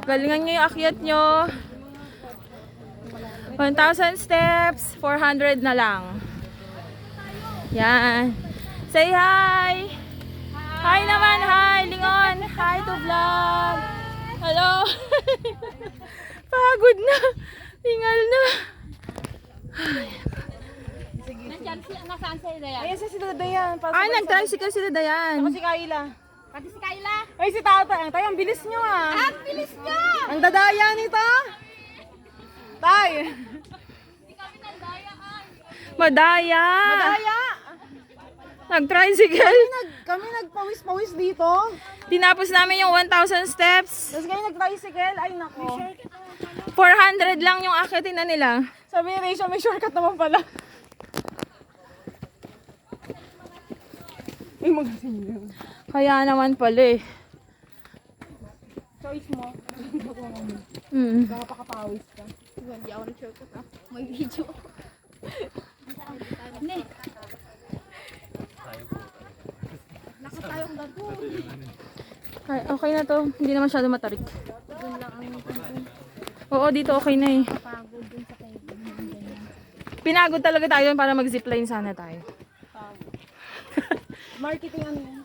Galingan nyo yung akyat nyo. 1,000 steps, 400 na lang. Yan. Say hi! Hi naman, hi! Lingon! Hi to vlog! Hello! Pagod na! Hingal na! Nandiyan si nasaan si Dayan? Ayun si Dayan. Ay, nag-tricycle sila Dayan. Ako si Kayla. Pati si Kayla. Ay, si Tata. Tay, ang bilis nyo ah. Ang bilis niya! Ang dadaya nito. Tay. Hindi kami nandayaan. Madaya! Madaya. Nag-tricycle. Kami nagpawis-pawis dito. Tinapos namin yung 1,000 steps. Tapos kayo nag-tricycle. Ay, nako. 400 lang yung akyatin na nila. Sabi ni Rachel, may shortcut naman pala. May magasin yun. Kaya naman pala eh. Choice mo. Mm. Kapakapawis ka. Hindi ako nag-shortcut ah. May video. Hindi. Lakas tayong gago. Ay, okay na to. Hindi na masyado matarik. Doon lang ang Oo, dito okay na eh. pagod dun sa kaibigan. Pinagod talaga tayo doon para mag-zipline sana tayo. Marketing ano yan?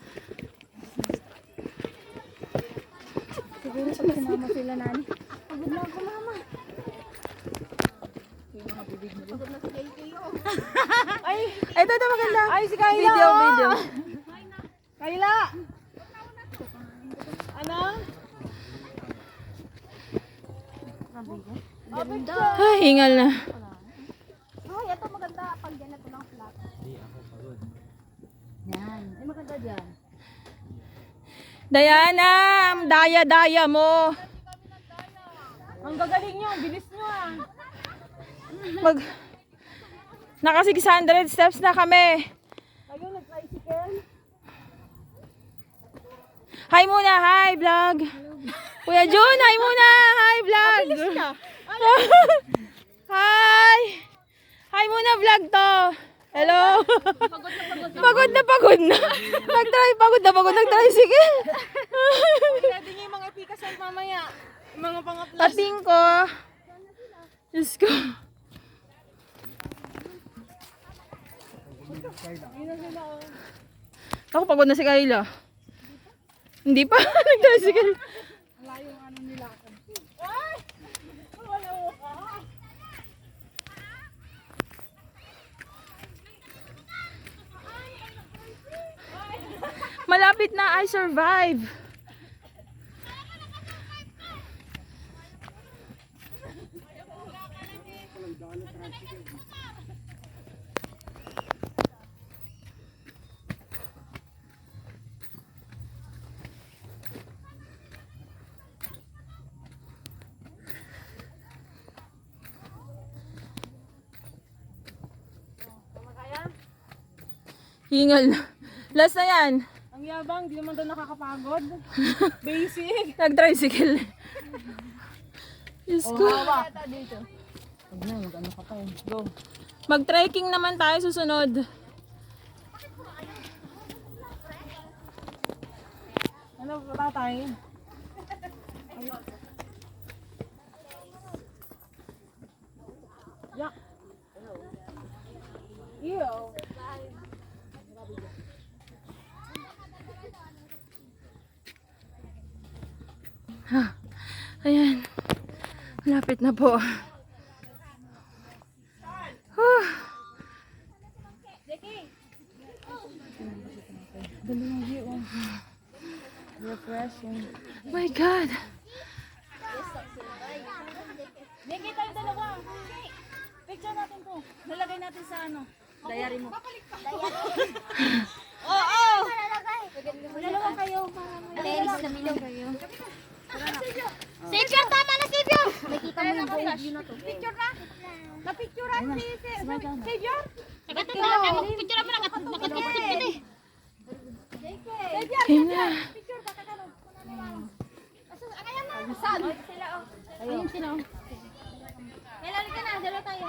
Siguro pag sumama sila nani. Pagod na ako mama. Pagod na si KKO. Ay, Ito maganda. ay si Kayla. Video. Kayla. Ano? Ganda. Ay, hingal na. Ay, ito maganda. Pag yan ito lang flat. Yan. Ay, maganda dyan. Diana, daya-daya mo. Ang gagaling nyo, ang bilis nyo ah. Naka 600 steps na kami. Kayo nag-tricycle? Hi muna, hi vlog. Kuya Jun, hi muna, hi vlog. Hi. Hi muna vlog to. Hello. Pagod na pagod na. Pagod na nag-tricycle. Pwede nyo yung mga epikasal mamaya. Yung mga pang-upload. Tating ko. Diyos ko. Ako pagod na si Kayla. Hindi pa. Nag-tricycle. Malapit na, I survive. Hingal na. Last na yan. Ang yabang, di naman daw nakakapagod. Basic. Nag-tricycle. Diyos ko. Hawa. Huwag na, mag-ano ka pa eh. Go. Mag-trekking naman tayo susunod. Ano pa tayo? Yak. Ew. Ayan. Malapit na po. Refreshing. My God. Niki tayo dalawa. Picture natin to. Nalagay natin sa ano. Diary mo. Oo! Dalawa kayo. Dalawa kami kayo. Savior, tama na Savior! Nakita mo yung buong view na to. Picture na? Na-picturean si Savior? Picture mo na. Nakatipid eh. Game na. Picture ka, kakano. Ayan na. Saan? Ayun sila. Kailan ka na? Dalawa tayo.